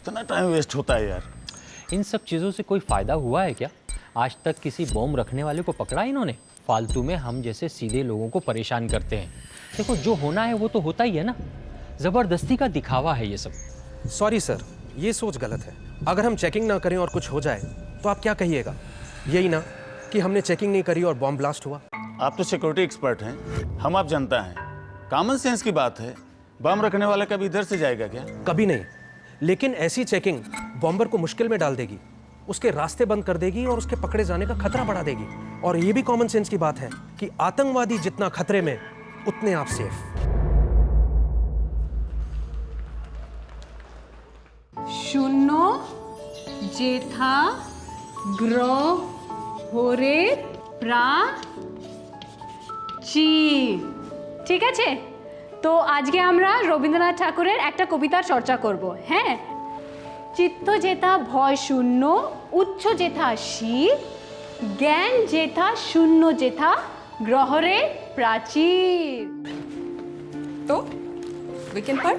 कितना time waste होता है यार। इन सब चीज़ों से कोई फ़ायदा हुआ है क्या? आज तक किसी बॉम्ब रखने वाले को पकड़ा इन्होंने? फालतू में हम जैसे सीधे लोगों को परेशान करते हैं। देखो, जो होना है वो तो होता ही है ना। ज़बरदस्ती का दिखावा है ये सब। सॉरी सर, ये सोच गलत है। अगर हम चेकिंग ना करें और कुछ हो जाए तो आप क्या कहिएगा? यही ना कि हमने चेकिंग नहीं करी और बॉम्ब ब्लास्ट हुआ। आप तो सिक्योरिटी एक्सपर्ट हैं, हम आप जनता हैं। कॉमन सेंस की बात है, बम रखने वाला कभी इधर से जाएगा क्या? कभी नहीं, लेकिन ऐसी चेकिंग बॉम्बर को मुश्किल में डाल देगी, उसके रास्ते बंद कर देगी और उसके पकड़े जाने का खतरा बढ़ा देगी। और ये भी कॉमन सेंस की बात है कि आतंकवादी जितना खतरे में उतने आप सेफ। शून्य जेठा ग्रह होरे প্রাচী। ঠিক আছে, তো আজকে আমরা রবীন্দ্রনাথ ঠাকুরের একটা কবিতার চর্চা করব। হ্যাঁ, চিত্ত যেথা ভয় শূন্য, উচ্চ যেথা শীল, জ্ঞান যেথা শূন্য যেথা গ্রহরে প্রাচীর। तो वीकेंड पर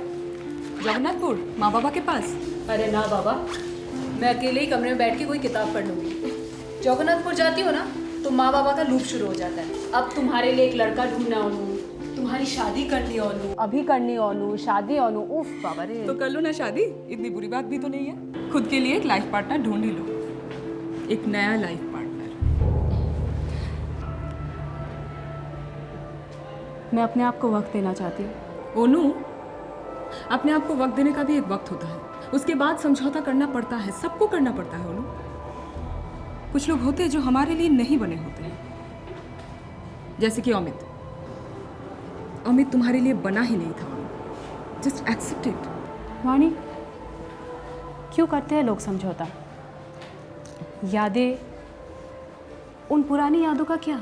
जगन्नाथपुर माँ बाबा के पास? अरे ना बाबा, मैं अकेले ही कमरे में बैठ के कोई किताब पढ़ लूँगी। जगन्नाथपुर जाती हो ना तो माँ बाबा का लूप शुरू हो जाता है। अब तुम्हारे लिए एक लड़का ढूंढना ओनू, तुम्हारी शादी करनी ओनू, अभी करनी ओनू, शादी ओनू। उफ बाबा रे। तो कर लो ना शादी, इतनी बुरी बात भी तो नहीं है। खुद के लिए एक लाइफ पार्टनर ढूंढ ही लो, एक नया लाइफ पार्टनर। मैं अपने आप को वक्त देना चाहती हूँ। ओनू, अपने आप को वक्त देने का भी एक वक्त होता है, उसके बाद समझौता करना पड़ता है, सबको करना पड़ता है। ओनू, कुछ लोग होते हैं जो हमारे लिए नहीं बने होते हैं, जैसे कि अमित। अमित तुम्हारे लिए बना ही नहीं था। Just accept it. वाणी, क्यों करते हैं लोग समझौता? यादें, उन पुरानी यादों का क्या?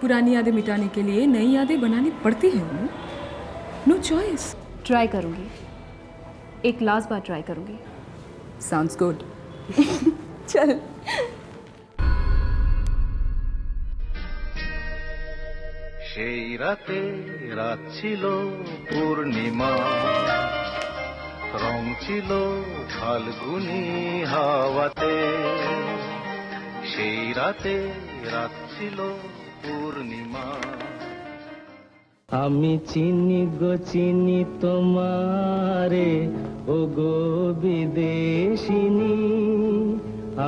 पुरानी यादें मिटाने के लिए नई यादें बनानी पड़ती हैं। No choice. ट्राई करूँगी, एक लास्ट बार ट्राई करूँगी। Sounds good. चल। সেই রাতে রাত ছিল পূর্ণিমা, রং ছিল ফাল্গুনি হাওয়াতে। সেই রাতে রাত ছিল পূর্ণিমা। আমি চিনি গো চিনি তোমারে, ও গো বিদেশিনী।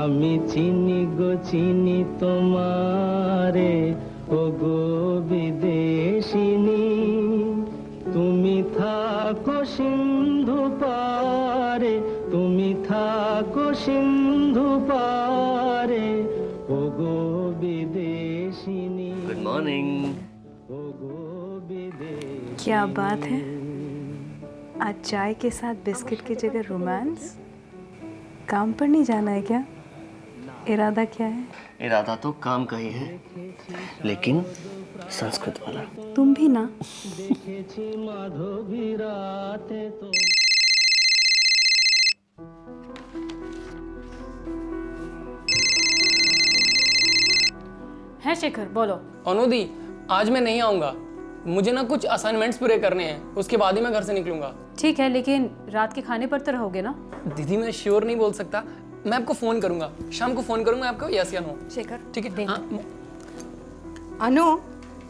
আমি চিনি গো চিনি তোমারে, ও গো বিদেশিনী। তুমি থাকো সিন্ধু পারে, তুমি থাকো সিন্ধু পারে, ও গো বিদেশিনী। Good morning. ও গো বিদেশিনী। क्या बात है, आज चाय के साथ बिस्किट की जगह रोमांस। काम पर नहीं जाना है क्या? इरादा क्या है? इरादा तो काम का ही है, लेकिन संस्कृत वाला। तुम भी ना। দেখেছি মাধবী রাতে তো। है शेखर, बोलो। अनुदी, आज मैं नहीं आऊँगा, मुझे ना कुछ असाइनमेंट्स पूरे करने हैं, उसके बाद ही मैं घर से निकलूंगा। ठीक है, लेकिन रात के खाने पर तो रहोगे ना? दीदी, मैं श्योर नहीं बोल सकता, मैं आपको फ़ोन करूंगा, शाम को फ़ोन करूंगा आपको, यस या नो। शेखर, ठीक है। हाँ, अनु,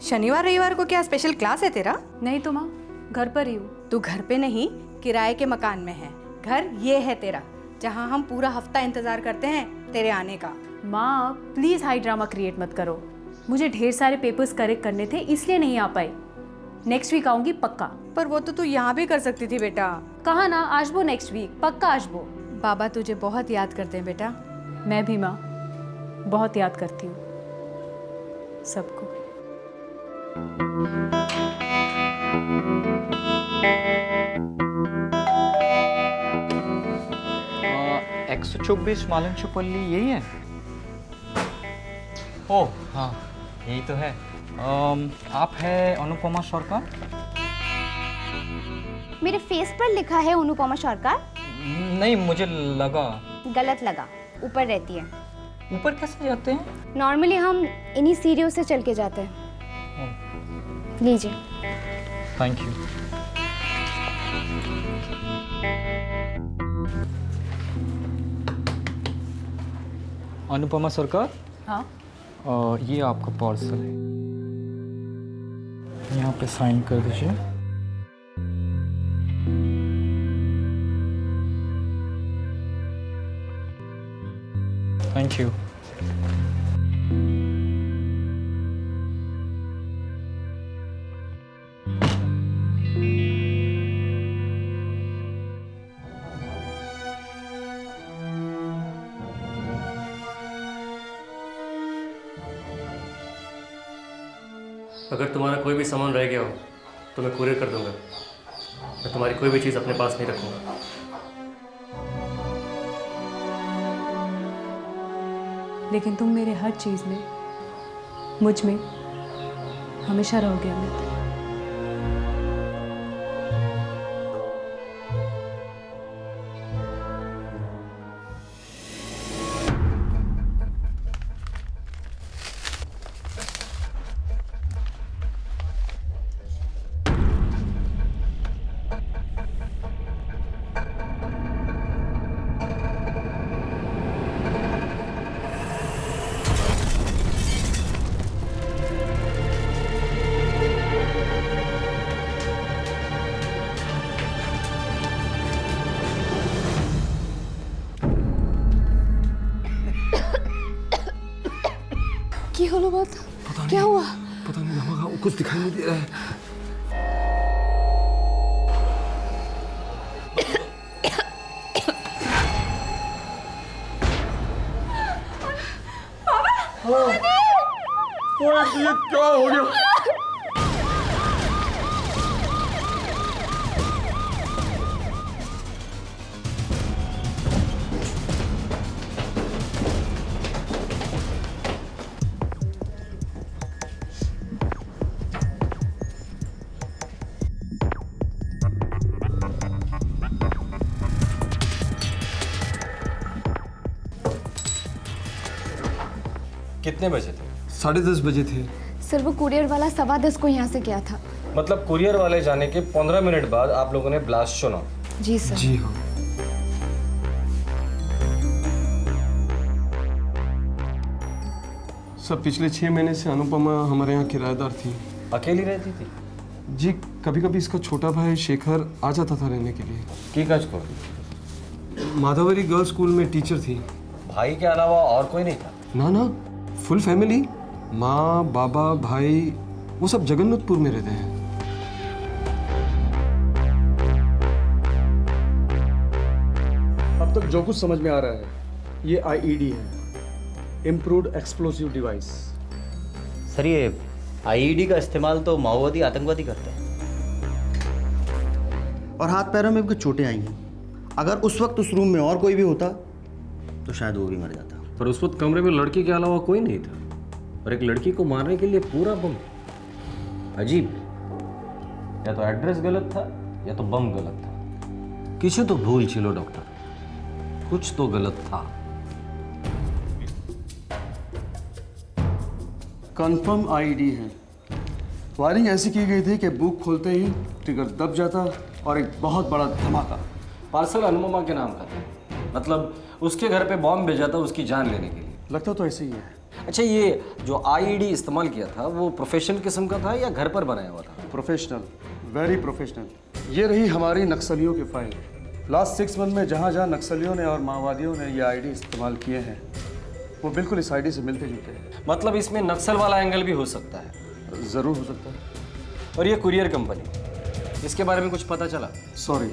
शनिवार रविवार को क्या स्पेशल क्लास है तेरा? नहीं तो माँ, घर पर ही हूँ। तू घर पे नहीं, किराए के मकान में है। घर ये है तेरा, जहाँ हम पूरा हफ्ता इंतजार करते हैं तेरे आने का। माँ प्लीज़ हाई ड्रामा क्रिएट मत करो, मुझे ढेर सारे पेपर्स करेक्ट करने थे इसलिए नहीं आ पाई। नेक्स्ट वीक आऊँगी पक्का। पर वो तो तू यहाँ भी कर सकती थी बेटा। कहा ना आशबो नेक्स्ट वीक, पक्का आशबो। बाबा तुझे बहुत याद करते हैं बेटा। मैं भी माँ बहुत याद करती हूँ सबको। 124 मालंशुपल्ली यही है? ओह हाँ, यही तो है। आप है अनुपमा सरकार? मेरे फेस पर लिखा है अनुपमा सरकार। नहीं, मुझे लगा। गलत लगा, ऊपर रहती है। ऊपर कैसे जाते हैं? नॉर्मली हम इन्हीं सीढ़ियों से चल के जाते हैं। लीजिए। Thank you. अनुपमा सरकार, हाँ ये आपका पार्सल है, यहाँ पे साइन कर दीजिए। Thank you. अगर तुम्हारा कोई भी सामान रह गया हो तो मैं कुरियर कर दूंगा। मैं तुम्हारी कोई भी चीज़ अपने पास नहीं रखूंगा। लेकिन तुम मेरे हर चीज़ में, मुझ में हमेशा रहोगे अमित। কি হলো বাত? क्या हुआ? पता नहीं हमारा कुछ दिखाई नहीं दे रहा है। ये क्या हो गया? कितने बजे थे? 10:30 बजे थे। सर वो कुरियर वाला 10:15 को यहाँ से गया था। मतलब कुरियर वाले जाने के 15 मिनट बाद आप लोगों ने ब्लास्ट सुना? जी सर। जी हाँ। सर पिछले 6 महीने से अनुपमा हमारे यहाँ किराएदार थी। अकेली रहती थी? जी कभी कभी इसका छोटा भाई शेखर आ जाता था रहने के लिए। की काज को? माधवरी गर्ल्स स्कूल में टीचर थी। भाई के अलावा और कोई नहीं था? ना ना, फुल फैमिली, माँ बाबा भाई वो सब जगन्नाथपुर में रहते हैं। अब तक जो कुछ समझ में आ रहा है ये आईईडी है, इम्प्रूव्ड एक्सप्लोसिव डिवाइस। सर ये आईईडी का इस्तेमाल तो माओवादी आतंकवादी करते हैं। और हाथ पैरों में भी कुछ चोटें आई हैं। अगर उस वक्त उस रूम में और कोई भी होता तो शायद वो भी मर जाता। पर उस वक्त कमरे में लड़की के अलावा कोई नहीं था और एक लड़की को मारने के लिए पूरा बम। अजीब, या तो एड्रेस गलत था या तो बम गलत था। किसी तो भूल छिलो डॉक्टर, कुछ तो गलत था। कंफर्म आईईडी है। वायरिंग ऐसी की गई थी कि बुक खोलते ही ट्रिगर दब जाता और एक बहुत बड़ा धमाका। पार्सल अनुपमा के नाम का था, मतलब उसके घर पे बॉम्ब भेजा था उसकी जान लेने के लिए। लगता तो ऐसे ही है। अच्छा, ये जो आईईडी इस्तेमाल किया था वो प्रोफेशनल किस्म का था या घर पर बनाया हुआ था? Professional, very professional. ये रही हमारी नक्सलियों की फाइल। लास्ट 6 मंथ में जहाँ जहाँ नक्सलियों ने और माओवादियों ने ये आईडी इस्तेमाल किए हैं वो बिल्कुल इस आईडी से मिलते जुलते हैं। मतलब इसमें नक्सल वाला एंगल भी हो सकता है? ज़रूर हो सकता है। और ये कुरियर कंपनी, इसके बारे में कुछ पता चला? सॉरी,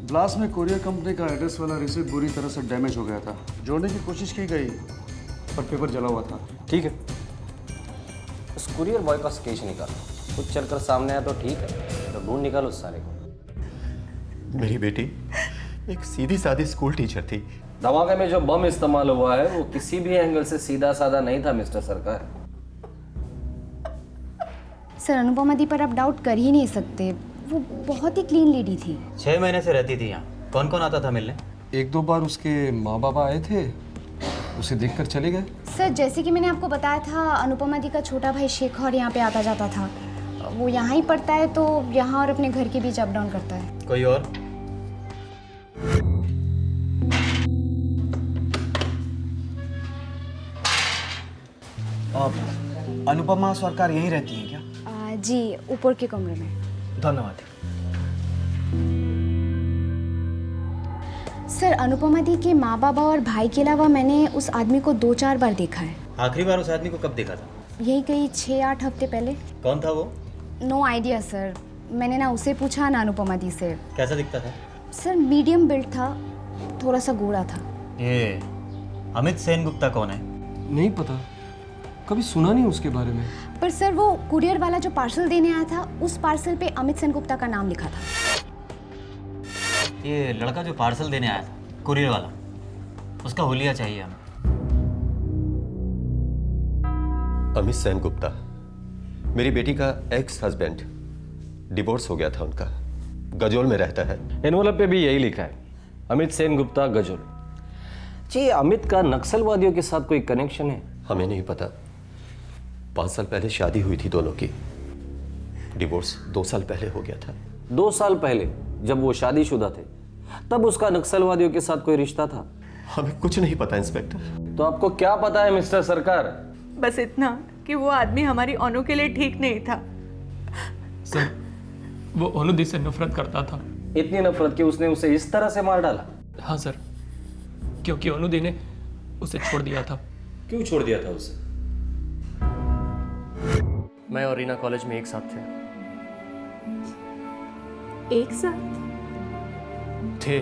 ब्लास्ट में कुरियर कंपनी का एड्रेस वाला रिसीप्ट बुरी तरह से डैमेज हो गया था। जोड़ने की कोशिश की गई पर पेपर जला हुआ था। ठीक है, उस कुरियर बॉय का स्केच निकालो। कुछ चलकर सामने आया तो ठीक है, तो ढूंढ निकालो उस सारे को। मेरी बेटी एक सीधी सादी स्कूल टीचर थी। धमाके में जो बम इस्तेमाल हुआ है वो किसी भी एंगल से सीधा साधा नहीं था मिस्टर सरकार। सर अनुपमा दी पर आप डाउट कर ही नहीं सकते, वो बहुत ही क्लीन लेडी थी। 6 महीने से रहती थी यहाँ। कौन कौन आता था मिलने? 1-2 बार उसके माँ बाबा आए थे, उसे देखकर चले गए। सर जैसे कि मैंने आपको बताया था, अनुपमा दी का छोटा भाई शेखर यहाँ पे आता जाता था। वो यहाँ ही पढ़ता है तो यहाँ और अपने घर के बीच अप डाउन करता है। कोई और? अनुपमा सरकार यहीं रहती है क्या? जी, ऊपर के कमरे में। धन्यवाद। सर, अनुपमा दी के माँ बाबा और भाई के अलावा मैंने उस आदमी को 2-4 बार देखा है। आखिरी बार उस आदमी को कब देखा था? यही कहीं 6-8 हफ्ते पहले। कौन था वो? नो आइडिया सर, मैंने ना उसे पूछा ना अनुपमा दी से। कैसा दिखता था? सर मीडियम बिल्ड था, थोड़ा सा गोरा था। ये अमित सेन गुप्ता कौन है? नहीं पता, कभी सुना नहीं उसके बारे में। पर सर वो कुरियर वाला जो पार्सल देने आया था, उस पार्सल पे अमित सेन गुप्ता का नाम लिखा था। ये लड़का जो पार्सल देने आया था, कुरियर वाला, उसका हुलिया चाहिए हमें। अमित सेन गुप्ता मेरी बेटी का एक्स हस्बैंड, डिवोर्स हो गया था उनका, गजोल में रहता है। एनवलप पे भी यही लिखा है, अमित सेन गुप्ता गजोल। जी, अमित का नक्सलवादियों के साथ कोई कनेक्शन है? हमें नहीं पता। 5 साल पहले शादी हुई थी दोनों की, डिवोर्स 2 साल पहले हो गया था। 2 साल पहले जब वो शादीशुदा थे, तब उसका नक्सलवादियों के साथ कोई रिश्ता था? हमें कुछ नहीं पता इंस्पेक्टर। तो आपको क्या पता है मिस्टर सरकार? बस इतना कि वो आदमी हमारी अनु के लिए ठीक नहीं था। सर, वो अनुदी से नफरत करता था। इतनी नफरत कि उसने उसे इस तरह से मार डाला? हाँ सर, क्योंकि अनुदी ने उसे छोड़ दिया था। क्यों छोड़ दिया था उसे? मैं और रीना कॉलेज में एक साथ थे। एक साथ थे?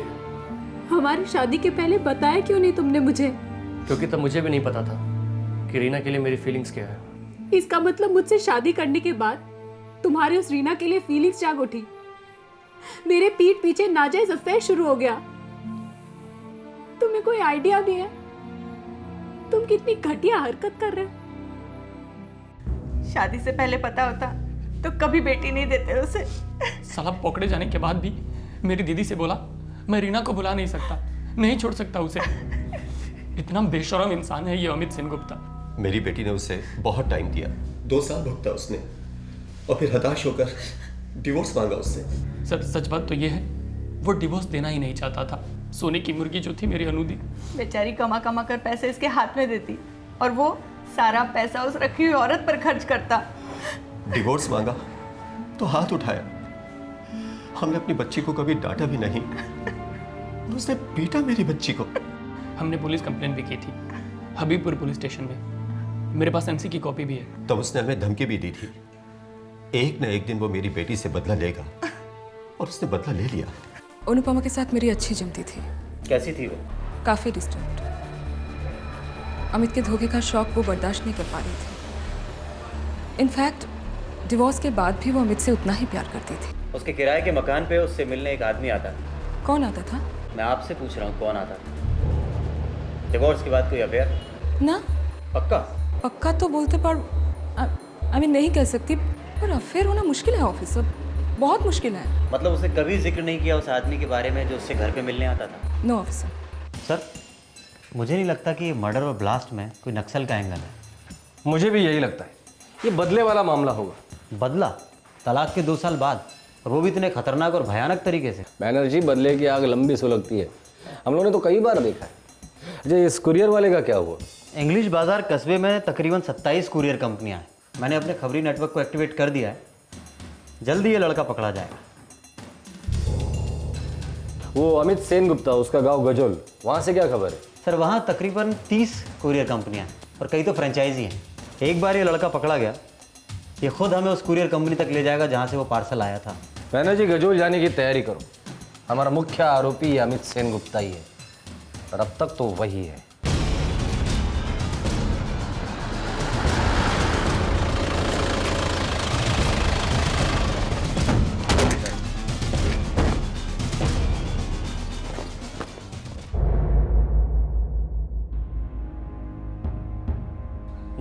हमारी शादी के पहले बताया क्यों नहीं तुमने मुझे? क्योंकि तब मुझे भी नहीं पता था कि रीना के लिए मेरी फीलिंग्स क्या है। इसका मतलब मुझसे शादी करने के बाद तुम्हारे उस रीना के लिए फीलिंग्स जाग उठी। मेरे पीठ पीछे नाजायज अफेयर शुरू हो गया। तुम्हें कोई आइडिया नहीं है तुम कितनी घटिया हरकत कर रहे हो। शादी से पहले पता होता तो कभी बेटी नहीं देते उसे। साला पकड़े जाने के बाद भी मेरी दीदी से बोला मैं रीना को बुला नहीं सकता, नहीं छोड़ सकता उसे। इतना बेशरम इंसान है ये अमित सेन गुप्ता। मेरी बेटी ने उसे बहुत टाइम दिया, 2 साल भुगता उसने, और फिर हताश होकर डिवोर्स मांगा उससे। सर, सच बात तो ये है वो डिवोर्स देना ही नहीं चाहता था। सोने की मुर्गी जो थी मेरी अनुदी, बेचारी कमा कमा कर पैसे इसके हाथ में देती और वो सारा पैसा उस रखी हुई औरत पर खर्च करता। डिवोर्स मांगा तो हाथ उठाया। हमने अपनी बच्ची को कभी डांटा भी नहीं, और उसने पीटा मेरी बच्ची को। हमने पुलिस कंप्लेंट भी की थी हबीबपुर पुलिस स्टेशन में। मेरे पास एमसी की कॉपी भी है। तब उसने हमें धमकी भी दी थी, एक न एक दिन वो मेरी बेटी से बदला लेगा, और उसने बदला ले लिया। अनुपमा के साथ मेरी अच्छी जमती थी। कैसी थी वो? काफी डिस्टेंट। अमित के धोखे का शौक वो बर्दाश्त नहीं कर पा रही थी। इनफैक्ट डिवोर्स के बाद भी वो अमित से उतना ही प्यार करती थी। उसके किराए के मकान पे उससे मिलने एक आदमी आता। कौन आता था? मैं आपसे पूछ रहा हूँ, कौन आता? डिवोर्स के बाद कोई अफेयर? ना। पक्का? पक्का तो बोलते पर आई मीन नहीं कह सकती, पर अफेयर होना मुश्किल है ऑफिसर, बहुत मुश्किल है। मतलब उसने कभी जिक्र नहीं किया उस आदमी के बारे में जो उससे घर पे मिलने आता था? No officer. सर, मुझे नहीं लगता कि मर्डर और ब्लास्ट में कोई नक्सल का एंगल है। मुझे भी यही लगता है, ये बदले वाला मामला होगा। बदला? तलाक के 2 साल बाद, और वो भी इतने खतरनाक और भयानक तरीके से। बैनर्जी, बदले की आग लंबी सुलगती है, हम लोगों ने तो कई बार देखा है। अच्छा, इस कुरियर वाले का क्या हुआ? इंग्लिश बाजार कस्बे में तकरीबन 27 कुरियर कंपनियां हैं। मैंने अपने खबरी नेटवर्क को एक्टिवेट कर दिया है, जल्दी ये लड़का पकड़ा जाएगा। वो अमित सेन गुप्ता, उसका गांव गजोल, वहाँ से क्या खबर है? सर, वहाँ तकरीबन 30 कुरियर कंपनियां हैं और कई तो फ्रेंचाइजी हैं। एक बार ये लड़का पकड़ा गया, ये खुद हमें उस कुरियर कंपनी तक ले जाएगा जहाँ से वो पार्सल आया था। बैनर्जी, गजोल जाने की तैयारी करो। हमारा मुख्य आरोपी अमित सेन गुप्ता ही है, और अब तक तो वही है।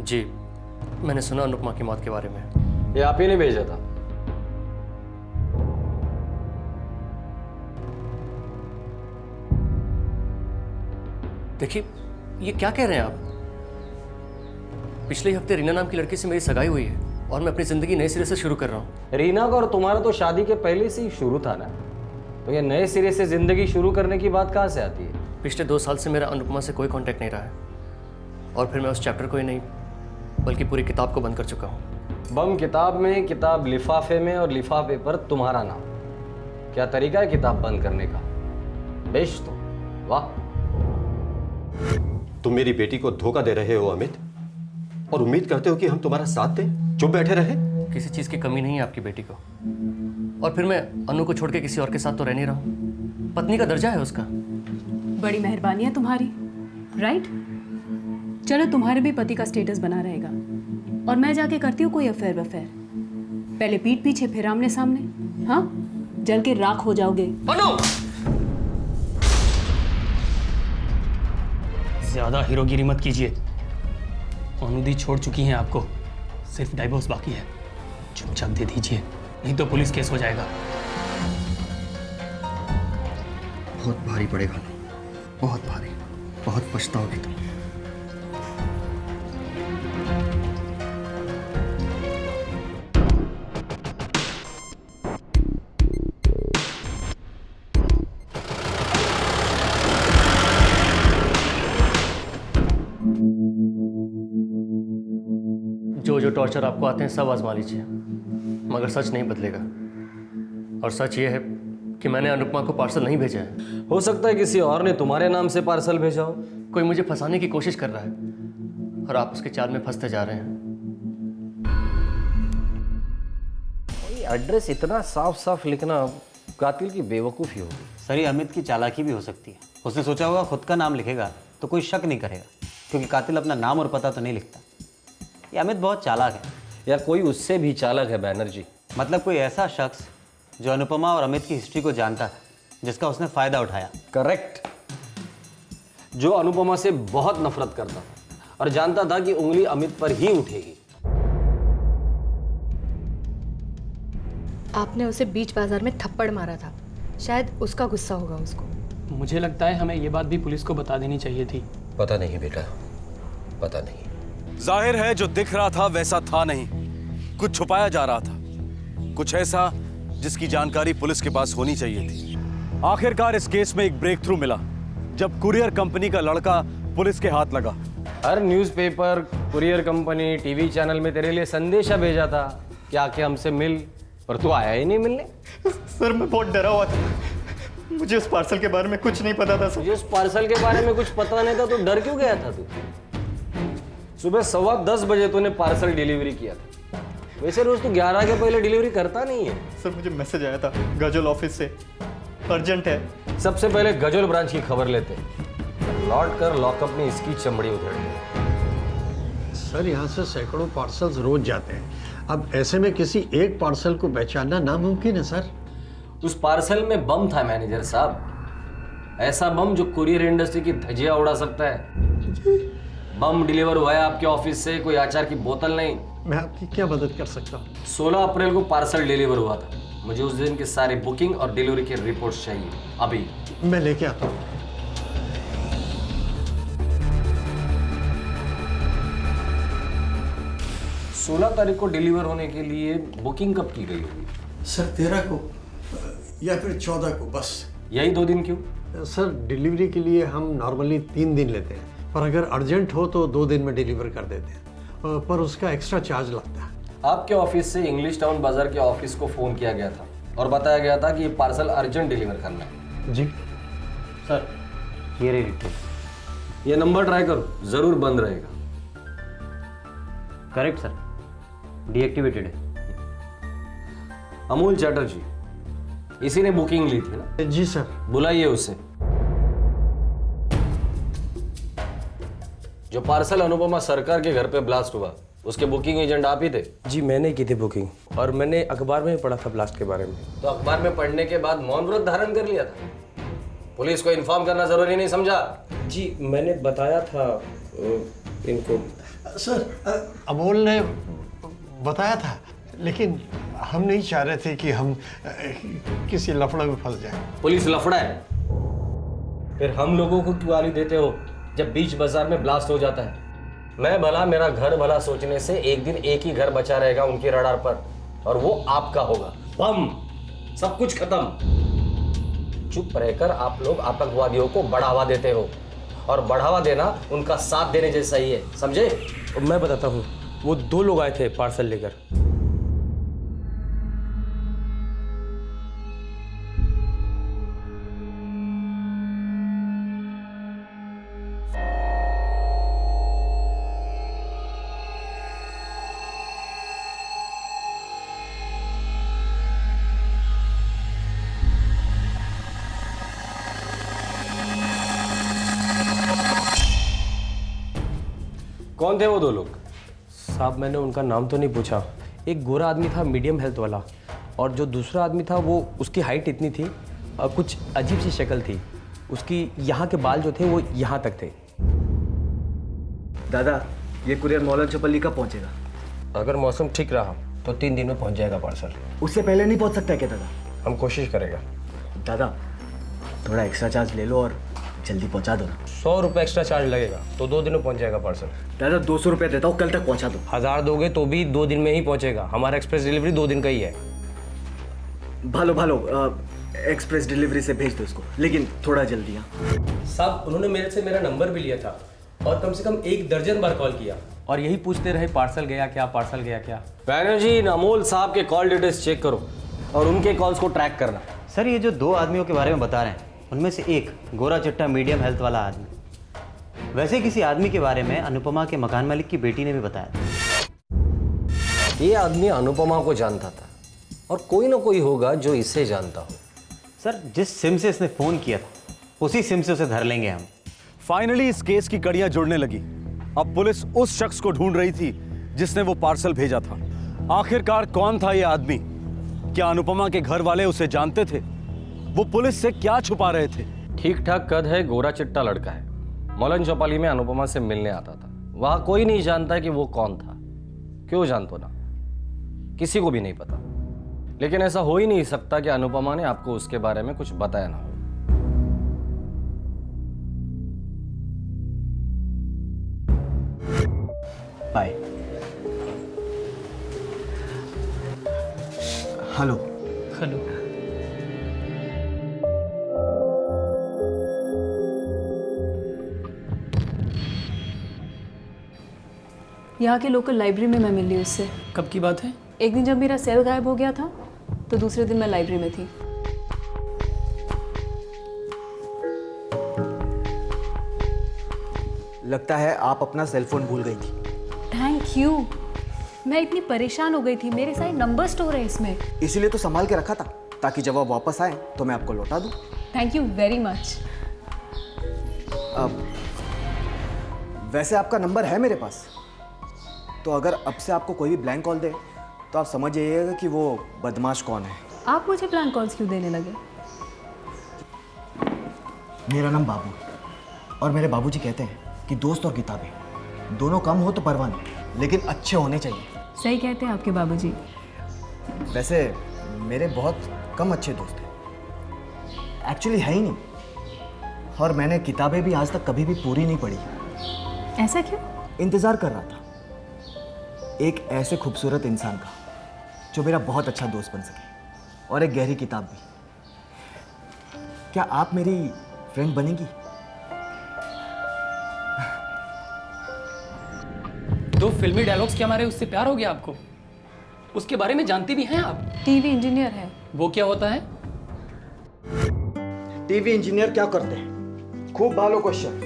जी, मैंने सुना अनुपमा की मौत के बारे में। ये आप ही ने भेजा था? देखिए, ये क्या कह रहे हैं आप? पिछले हफ्ते रीना नाम की लड़की से मेरी सगाई हुई है और मैं अपनी जिंदगी नए सिरे से शुरू कर रहा हूँ। रीना का और तुम्हारा तो शादी के पहले से ही शुरू था ना, तो ये नए सिरे से जिंदगी शुरू करने की बात कहाँ से आती है? पिछले 2 साल से मेरा अनुपमा से कोई कांटेक्ट नहीं रहा है, और फिर मैं उस चैप्टर को ही नहीं बल्कि पूरी किताब को बंद कर चुका हूँ। बम किताब में, किताब लिफाफे में और लिफाफे पर तुम्हारा नाम। क्या तरीका है किताब बंद करने का? बेश तो वाह। तुम मेरी बेटी को धोखा दे रहे हो अमित, और उम्मीद करते हो कि हम तुम्हारा साथ दें, चुप बैठे रहे? किसी चीज की कमी नहीं है आपकी बेटी को, और फिर मैं अनु को छोड़ के किसी और के साथ तो रह नहीं रहा हूँ। पत्नी का दर्जा है उसका। बड़ी मेहरबानी है तुम्हारी, राइट? चलो तुम्हारे भी पति का स्टेटस बना रहेगा, और मैं जाके करती हूँ कोई अफेयर वफेयर। पहले पीठ पीछे फिर आमने सामने, हाँ? जल के राख हो जाओगे। अनु! ज्यादा हीरोगिरी मत कीजिए। अनुदी छोड़ चुकी हैं आपको, सिर्फ डाइवोर्स बाकी है। चुपचाप दे दीजिए, नहीं तो पुलिस केस हो जाएगा। बहुत भारी पड़ेगा ना, बहुत भारी, बहुत पछताओगी तुम। जो टॉर्चर आपको आते हैं सब आजमा लीजिए, मगर सच नहीं बदलेगा। और सच ये है कि मैंने अनुपमा को पार्सल नहीं भेजा है। हो सकता है किसी और ने तुम्हारे नाम से पार्सल भेजा हो। कोई मुझे फंसाने की कोशिश कर रहा है, और आप उसके चाल में फंसते जा रहे हैं। एड्रेस इतना साफ साफ लिखना कातिल की बेवकूफ़ी होगी। सर, ये अमित की चालाकी भी हो सकती है। उसने सोचा होगा खुद का नाम लिखेगा तो कोई शक नहीं करेगा, क्योंकि कातिल अपना नाम और पता तो नहीं लिखता। ये अमित बहुत चालाक है। या कोई उससे भी चालाक है बैनर्जी। मतलब कोई ऐसा शख्स जो अनुपमा और अमित की हिस्ट्री को जानता था, जिसका उसने फ़ायदा उठाया। करेक्ट। जो अनुपमा से बहुत नफरत करता था और जानता था कि उंगली अमित पर ही उठेगी। आपने उसे बीच बाजार में थप्पड़ मारा था, शायद उसका गुस्सा होगा उसको। मुझे लगता है हमें ये बात भी पुलिस को बता देनी चाहिए थी। पता नहीं बेटा, पता नहीं। जाहिर है जो दिख रहा था वैसा था नहीं, कुछ छुपाया जा रहा था, कुछ ऐसा जिसकी जानकारी पुलिस के पास होनी चाहिए थी। आखिरकार इस केस में एक ब्रेक थ्रू मिला जब कुरियर कंपनी का लड़का पुलिस के हाथ लगा। हर newspaper, courier company, TV channel में तेरे लिए संदेशा भेजा था कि आके हमसे मिल, पर तू आया ही नहीं मिलने। सर, मैं बहुत डरा हुआ था। मुझे उस पार्सल के बारे में कुछ नहीं पता था सर। मुझे उस पार्सल के बारे में कुछ पता नहीं था तो डर क्यों गया था तू? सुबह 10:15 बजे तूने पार्सल डिलीवरी किया था। वैसे रोज तू 11 के पहले डिलीवरी करता नहीं है। सर, मुझे मैसेज आया था गजोल ऑफिस से, अर्जेंट है। सबसे पहले गजोल ब्रांच की खबर लेते, लौट कर लॉकअप में इसकी चमड़ी उधेड़ दी। सर, यहाँ से सैकड़ों पार्सल्स रोज जाते हैं। अब ऐसे में किसी एक पार्सल को पहचानना नामुमकिन है सर। उस पार्सल में बम था मैनेजर साहब, ऐसा बम जो कुरियर इंडस्ट्री की धज्जियां उड़ा सकता है। बम डिलीवर हुआ है आपके ऑफिस से, कोई अचार की बोतल नहीं। मैं आपकी क्या मदद कर सकता हूँ? 16 अप्रैल को पार्सल डिलीवर हुआ था। मुझे उस दिन की सारी बुकिंग और डिलीवरी की रिपोर्ट चाहिए अभी। मैं लेके आता हूँ। सोलह तारीख को डिलीवर होने के लिए बुकिंग कब की गई होगी? सर, 13 को या फिर 14 को, बस। यही 2 दिन क्यों? सर, डिलीवरी के लिए हम नॉर्मली 3 दिन लेते हैं, पर अगर अर्जेंट हो तो 2 दिन में डिलीवर कर देते हैं, पर उसका एक्स्ट्रा चार्ज लगता है। आपके ऑफिस से इंग्लिश टाउन बाजार के ऑफिस को फोन किया गया था और बताया गया था कि ये पार्सल अर्जेंट डिलीवर करना है। जी सर, ये रही रिपोर्ट। ये नंबर ट्राई करो, जरूर बंद रहेगा। करेक्ट सर, डीएक्टिवेटेड है। अमूल चैटर्जी, इसी ने बुकिंग ली थी ना? जी सर। बुलाइए उसे। जो पार्सल अनुपमा सरकार के घर पे ब्लास्ट हुआ, उसके बुकिंग एजेंट आप ही थे? जी, मैंने की थी बुकिंग, और मैंने अखबार में पढ़ा था ब्लास्ट के बारे में। तो अखबार में पढ़ने के बाद मौन व्रत धारण कर लिया था? पुलिस को इन्फॉर्म करना जरूरी नहीं समझा? जी, मैंने बताया था इनको। सर, अमोल ने बताया था, लेकिन हम नहीं चाह रहे थे कि हम किसी लफड़े में फंस जाएं। पुलिस लफड़ा है? फिर हम लोगों को क्यों गाली देते हो जब बीच बाजार में ब्लास्ट हो जाता है? मैं भला, मेरा घर भला सोचने से एक दिन एक ही घर बचा रहेगा उनकी रडार पर, और वो आपका होगा। बम, सब कुछ खत्म। चुप रहकर आप लोग आतंकवादियों को बढ़ावा देते हो, और बढ़ावा देना उनका साथ देने जैसा ही है, समझे? मैं बताता हूँ, वो 2 लोग आए थे पार्सल लेकर। कौन थे वो 2 लोग? साहब मैंने उनका नाम तो नहीं पूछा। एक गोरा आदमी था मीडियम हेल्थ वाला, और जो दूसरा आदमी था वो उसकी हाइट इतनी थी, कुछ अजीब सी शक्ल थी उसकी। यहाँ के बाल जो थे वो यहाँ तक थे। दादा ये कुरियर मौलान चौपल्ली कब पहुँचेगा? अगर मौसम ठीक रहा तो 3 दिन में पहुँच जाएगा पार्सल। उससे पहले नहीं पहुँच सकता क्या दादा? हम कोशिश करेगा। दादा थोड़ा एक्स्ट्रा चार्ज ले लो और जल्दी पहुँचा दो ना। 100 रुपये एक्स्ट्रा चार्ज लगेगा तो 2 दिन में पहुँच जाएगा पार्सल। दादा 200 रुपये देता हूँ, कल तक पहुँचा दो। 1000 दोगे तो भी 2 दिन में ही पहुँचेगा। हमारा एक्सप्रेस डिलीवरी 2 दिन का ही है। भालो एक्सप्रेस डिलीवरी से भेज दो इसको, लेकिन थोड़ा जल्दी। हाँ साहब उन्होंने मेरे से मेरा नंबर भी लिया था और कम से कम 1 दर्जन बार कॉल किया और यही पूछते रहे पार्सल गया क्या, पार्सल गया क्या। बैनर्जी, इन अमोल साहब के कॉल डिटेल्स चेक करो और उनके कॉल्स को ट्रैक करना। सर ये जो 2 आदमियों के बारे में बता रहे हैं उनमें से एक गोरा चिट्टा मीडियम हेल्थ वाला आदमी, वैसे किसी आदमी के बारे में अनुपमा के मकान मालिक की बेटी ने भी बताया था। ये आदमी अनुपमा को जानता था और कोई ना कोई होगा जो इसे जानता हो। सर जिस सिम से इसने फ़ोन किया था उसी सिम से उसे धर लेंगे हम। फाइनली इस केस की कड़ियां जुड़ने लगी। अब पुलिस उस शख्स को ढूंढ रही थी जिसने वो पार्सल भेजा था। आखिरकार कौन था ये आदमी? क्या अनुपमा के घर वाले उसे जानते थे? वो पुलिस से क्या छुपा रहे थे? ठीक ठाक कद है, गोरा चिट्टा लड़का है, मौलान चौपाली में अनुपमा से मिलने आता था। वहां कोई नहीं जानता कि वो कौन था। क्यों जानतो ना, किसी को भी नहीं पता। लेकिन ऐसा हो ही नहीं सकता कि अनुपमा ने आपको उसके बारे में कुछ बताया ना हो। बाय। हेलो। हेलो। यहाँ के लोकल लाइब्रेरी में मैं मिली उससे। कब की बात है? एक दिन जब मेरा सेल गायब हो गया था तो दूसरे दिन मैं लाइब्रेरी में थी। लगता है आप अपना सेल फोन भूल गई थी। Thank you. मैं इतनी परेशान हो गई थी, मेरे सारे नंबर स्टोर है इसमें। इसीलिए तो संभाल के रखा था ताकि जब आप वापस आए तो मैं आपको लौटा दूं। Thank you very much. वैसे आपका नंबर है मेरे पास, तो अगर अब से आपको कोई भी ब्लैंक कॉल दे तो आप समझ जाइएगा कि वो बदमाश कौन है। आप मुझे ब्लैंक कॉल्स क्यों देने लगे? मेरा नाम बाबू और मेरे बाबूजी कहते हैं कि दोस्त और किताबें दोनों कम हो तो परवाह नहीं, लेकिन अच्छे होने चाहिए। सही कहते हैं आपके बाबूजी। वैसे मेरे बहुत कम अच्छे दोस्त हैं, एक्चुअली है ही नहीं। और मैंने किताबें भी आज तक कभी भी पूरी नहीं पढ़ी। ऐसा क्यों? इंतज़ार कर रहा था एक ऐसे खूबसूरत इंसान का जो मेरा बहुत अच्छा दोस्त बन सके, और एक गहरी किताब भी। क्या आप मेरी फ्रेंड बनेंगी? दो फिल्मी डायलॉग्स के हमारे उससे प्यार हो गया आपको? उसके बारे में जानती भी हैं आप? टीवी इंजीनियर है। वो क्या होता है? टीवी इंजीनियर क्या करते हैं? खूब भालो क्वेश्चन।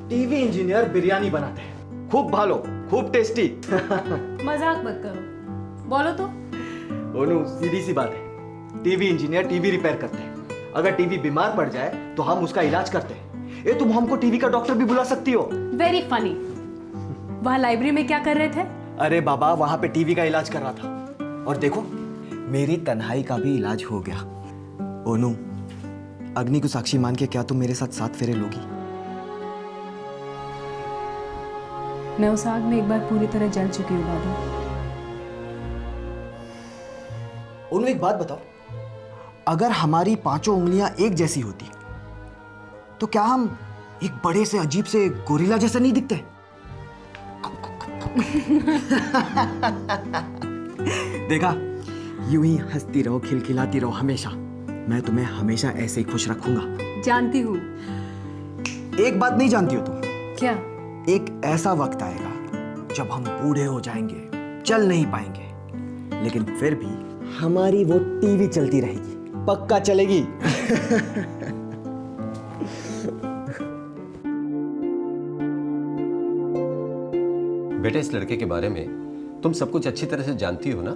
टीवी इंजीनियर बिरयानी बनाते हैं, खूब भालो, खूब टेस्टी। मजाक मत करो, बोलो तो। ओनू सीधी सी बात है, टीवी इंजीनियर टीवी रिपेयर करते हैं। अगर टीवी बीमार पड़ जाए तो हम उसका इलाज करते हैं। ये तुम हमको टीवी का डॉक्टर भी बुला सकती हो। Very funny. वहाँ लाइब्रेरी में क्या कर रहे थे? अरे बाबा, वहां पे टीवी का इलाज कर रहा था, और देखो मेरी तन्हाई का भी इलाज हो गया। ओनू, अग्नि को साक्षी मान के क्या तुम मेरे साथ 7 फेरे लोगी? मैं उस आग में एक बार पूरी तरह जल चुकी हूँ बाबू। ओनू एक बात बताओ, अगर हमारी 5 उंगलियां एक जैसी होती तो क्या हम एक बड़े से अजीब से गोरिल्ला जैसा नहीं दिखते? देखा, यूं ही हंसती रहो, खिलखिलाती रहो हमेशा। मैं तुम्हें हमेशा ऐसे ही खुश रखूंगा। जानती हूँ। एक बात नहीं जानती हो तुम? क्या? एक ऐसा वक्त आएगा जब हम बूढ़े हो जाएंगे, चल नहीं पाएंगे, लेकिन फिर भी हमारी वो टीवी चलती रहेगी, पक्का चलेगी। बेटे, इस लड़के के बारे में तुम सब कुछ अच्छी तरह से जानती हो ना?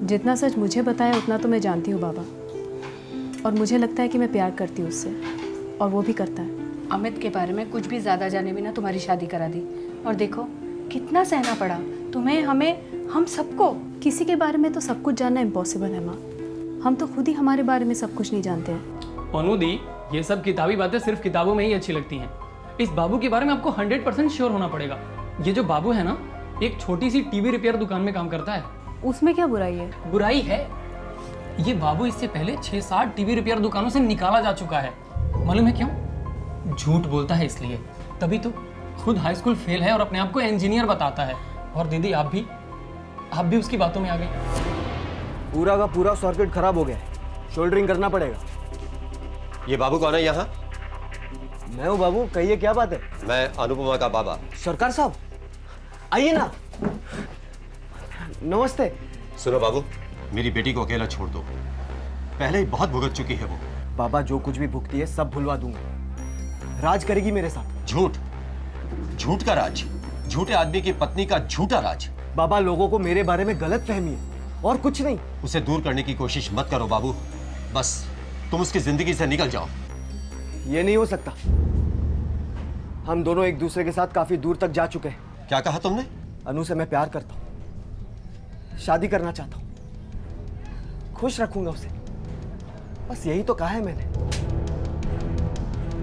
जितना सच मुझे बताया उतना तो मैं जानती हूँ बाबा, और मुझे लगता है कि मैं प्यार करती हूँ उससे, और वो भी करता है। अमित के बारे में कुछ भी ज़्यादा जाने बिना तुम्हारी शादी करा दी, और देखो कितना सहना पड़ा तुम्हें, हमें, हम सबको। किसी के बारे में तो सब कुछ जानना इम्पॉसिबल है माँ, हम तो खुद ही हमारे बारे में सब कुछ नहीं जानते हैं। अनुदी, ये सब किताबी बातें सिर्फ किताबों में ही अच्छी लगती हैं। इस बाबू के बारे में आपको 100% श्योर होना पड़ेगा। ये जो बाबू है ना, एक छोटी सी टीवी रिपेयर दुकान में काम करता है। उसमें क्या बुराई है? बुराई है, ये बाबू इससे पहले 6-7 टीवी रिपेयर दुकानों से निकाला जा चुका है। मालूम है क्यों? झूठ बोलता है इसलिए। तभी तो खुद हाई स्कूल फेल है और अपने आप को इंजीनियर बताता है। और दीदी, आप भी उसकी बातों में आ गई। पूरा का पूरा सर्किट खराब हो गया, शोल्डरिंग करना पड़ेगा। ये बाबू कौन है यहाँ? मैं हूँ बाबू, कहिए क्या बात है? मैं अनुपमा का बाबा। सरकार साहब आइए ना। नमस्ते। सुनो बाबू, मेरी बेटी को अकेला छोड़ दो, पहले ही बहुत भुगत चुकी है वो। बाबा, जो कुछ भी भुगती है सब भुलवा दूंगा, राज करेगी मेरे साथ। झूठ, झूठ का राज, झूठे आदमी की पत्नी का झूठा राज। बाबा, लोगों को मेरे बारे में गलत फहमी है और कुछ नहीं। उसे दूर करने की कोशिश मत करो बाबू, बस तुम उसकी जिंदगी से निकल जाओ। ये नहीं हो सकता, हम दोनों एक दूसरे के साथ काफी दूर तक जा चुके हैं। क्या कहा तुमने? अनु से मैं प्यार करता हूँ, शादी करना चाहता हूँ, खुश रखूंगा उसे, बस यही तो कहा है मैंने।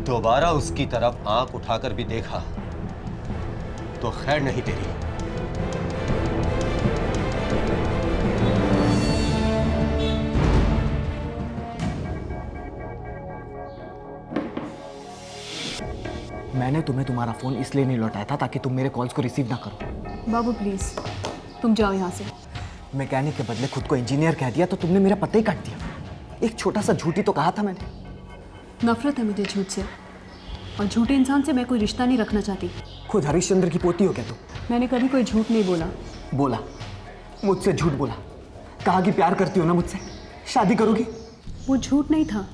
दोबारा उसकी तरफ आंख उठाकर भी देखा तो खैर नहीं तेरी। मैंने तुम्हें तुम्हारा फोन इसलिए नहीं लौटाया था ताकि तुम मेरे कॉल्स को रिसीव ना करो। बाबू प्लीज तुम जाओ यहाँ से। मैकेनिक के बदले खुद को इंजीनियर कह दिया तो तुमने मेरा पता ही काट दिया। एक छोटा सा झूठी तो कहा था मैंने। नफरत है मुझे झूठ से, और झूठे इंसान से मैं कोई रिश्ता नहीं रखना चाहती। खुद हरिश्चंद्र की पोती हो क्या तुम? मैंने कभी कोई झूठ नहीं बोला। बोला, मुझसे झूठ बोला, कहा कि प्यार करती हो ना मुझसे, शादी करोगी। वो झूठ नहीं था,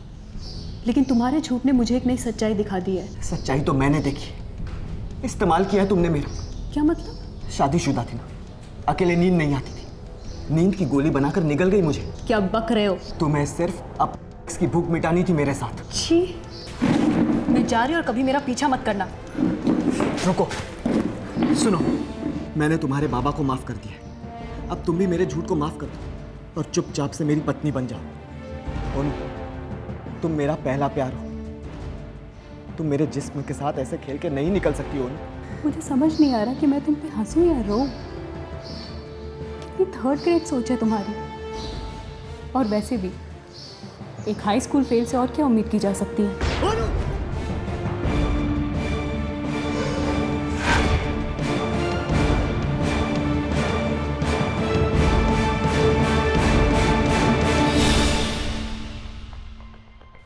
लेकिन तुम्हारे झूठ ने मुझे एक नई सच्चाई दिखा दी है। सच्चाई तो मैंने देखी, इस्तेमाल किया तुमने मेरा। क्या मतलब? शादीशुदा थी ना, अकेले नींद नहीं आती थी, नींद की गोली बनाकर निगल गई मुझे। क्या बक रहे हो? तुम्हें सिर्फ अब इसकी भूख मिटानी थी मेरे साथ। छी, मैं जा रही हूँ और कभी मेरा पीछा मत करना। रुको, सुनो, मैंने तुम्हारे बाबा को माफ कर दिया, अब तुम भी मेरे झूठ को माफ कर दो और चुपचाप से मेरी पत्नी बन जाओ। और तुम मेरा पहला प्यार हो, तुम मेरे जिस्म के साथ ऐसे खेल के नहीं निकल सकती हो ना। मुझे समझ नहीं आ रहा कि मैं तुम पे हंसूं या रो। कितनी थर्ड ग्रेड सोच है तुम्हारी। और वैसे भी एक हाई स्कूल फेल से और क्या उम्मीद की जा सकती है?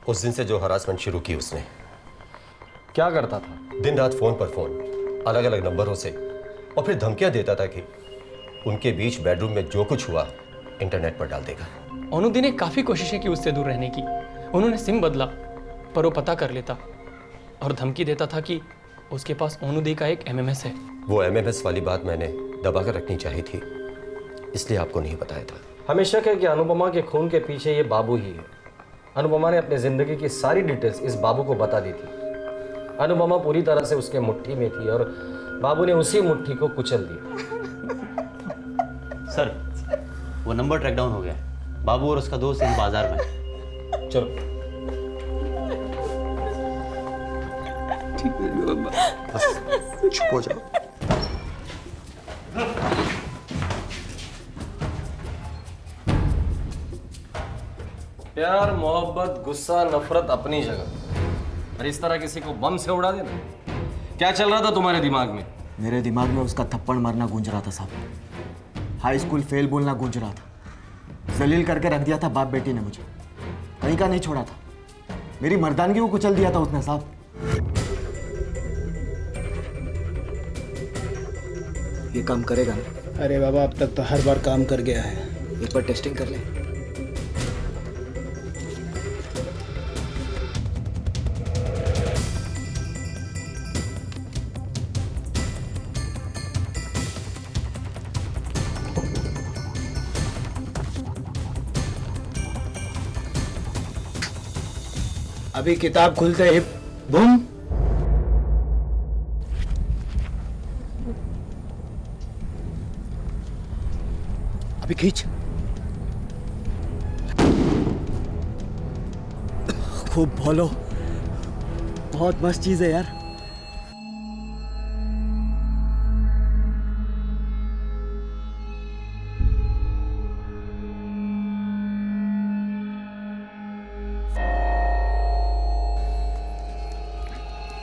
उस दिन से जो हरासमेंट शुरू की उसने। क्या करता था? दिन रात फोन पर फोन, अलग अलग नंबरों से, और फिर धमकियां देता था कि उनके बीच बेडरूम में जो कुछ हुआ इंटरनेट पर डाल देगा। अनुदी ने काफी कोशिशें की उससे दूर रहने की। उन्होंने सिम बदला, पर वो पता कर लेता और धमकी देता था कि उसके पास अनुदी का एक MMS है। वो MMS वाली बात मैंने दबा कर रखनी चाहिए थी, इसलिए आपको नहीं बताया था। हमें शक है कि अनुपमा के खून के पीछे ये बाबू ही है। अनुपमा ने अपनी जिंदगी की सारी डिटेल्स इस बाबू को बता दी थी। अनुपमा पूरी तरह से उसके मुट्ठी में थी और बाबू ने उसी मुट्ठी को कुचल दिया। सर, वो नंबर ट्रैक डाउन हो गया है। बाबू और उसका दोस्त इस बाजार में। चलो। चुप हो जाओ। प्यार, मोहब्बत, गुस्सा, नफरत अपनी जगह, और इस तरह किसी को बम से उड़ा देना। क्या चल रहा था तुम्हारे दिमाग में? मेरे दिमाग में उसका थप्पड़ मारना गूंज रहा था साहब, हाई स्कूल फेल बोलना गूंज रहा था, जलील करके रख दिया था बाप बेटी ने मुझे, कहीं का नहीं छोड़ा था, मेरी मर्दानगी को कुचल दिया था उसने साहब। ये काम करेगा ना? अरे बाबा, अब तक तो हर बार काम कर गया है। एक बार टेस्टिंग कर ले। अभी किताब खुलते ही बूम। अभी खींच। खूब बोलो, बहुत मस्त चीज है यार।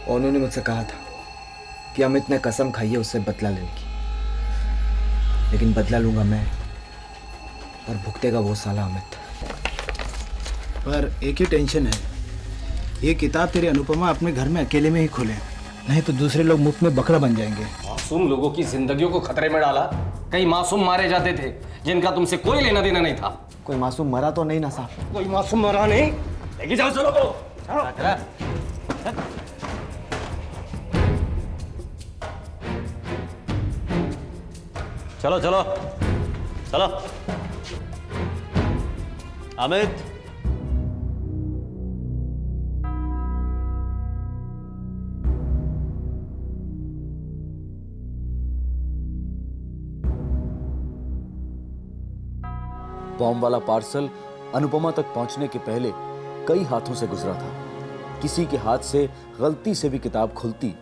उन्होंने मुझसे कहा था कि अमित ने कसम खाई है उससे बदला लेने की, लेकिन बदला लूंगा मैं और भुगतेगा वो साला अमित। पर एक ही टेंशन है, ये किताब तेरी अनुपमा अपने घर में अकेले में ही खोले, नहीं तो दूसरे लोग मुफ्त में बकरा बन जाएंगे। मासूम लोगों की जिंदगियों को खतरे में डाला। कई मासूम मारे जाते थे जिनका तुमसे कोई लेना देना नहीं था। कोई मासूम मरा तो नहीं ना साहब? कोई मासूम मरा नहीं। लेके जाओ चलो को। चलो चलो चलो। अमित, बॉम्ब वाला पार्सल अनुपमा तक पहुंचने के पहले कई हाथों से गुजरा था। किसी के हाथ से गलती से भी किताब खुलती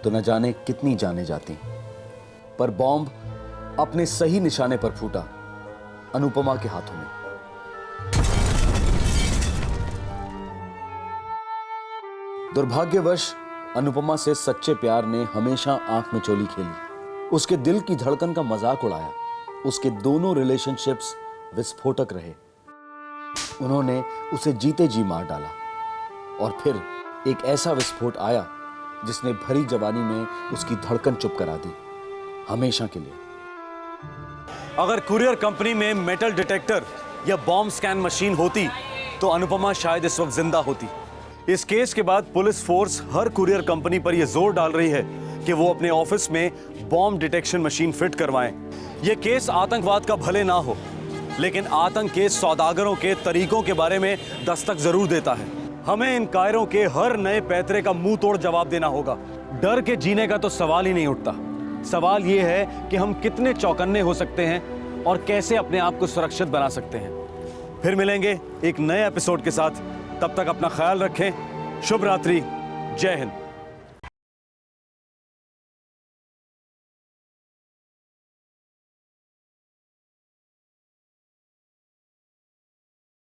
तो न जाने कितनी जाने जाती, पर बॉम्ब अपने सही निशाने पर फूटा, अनुपमा के हाथों में। दुर्भाग्यवश अनुपमा से सच्चे प्यार ने हमेशा आंख में चोली खेली, उसके दिल की धड़कन का मजाक उड़ाया। उसके दोनों रिलेशनशिप्स विस्फोटक रहे। उन्होंने उसे जीते जी मार डाला और फिर एक ऐसा विस्फोट आया जिसने भरी जवानी में उसकी धड़कन चुप करा दी, हमेशा के लिए। अगर कुरियर कंपनी में मेटल डिटेक्टर या बॉम्ब स्कैन मशीन होती तो अनुपमा शायद इस वक्त जिंदा होती। इस केस के बाद police force her courier company पर यह जोर डाल रही है कि वो अपने ऑफिस में बॉम्ब डिटेक्शन मशीन फिट करवाएं। यह केस आतंकवाद का भले ना हो, लेकिन आतंक के सौदागरों के तरीकों के बारे में दस्तक जरूर देता है। हमें इन कायरों के हर नए पैतरे का मुंह तोड़ जवाब देना होगा। डर के जीने का तो सवाल ही नहीं उठता। सवाल यह है कि हम कितने चौकन्ने हो सकते हैं और कैसे अपने आप को सुरक्षित बना सकते हैं। फिर मिलेंगे एक नए एपिसोड के साथ। तब तक अपना ख्याल रखें। शुभ रात्रि। जय हिंद।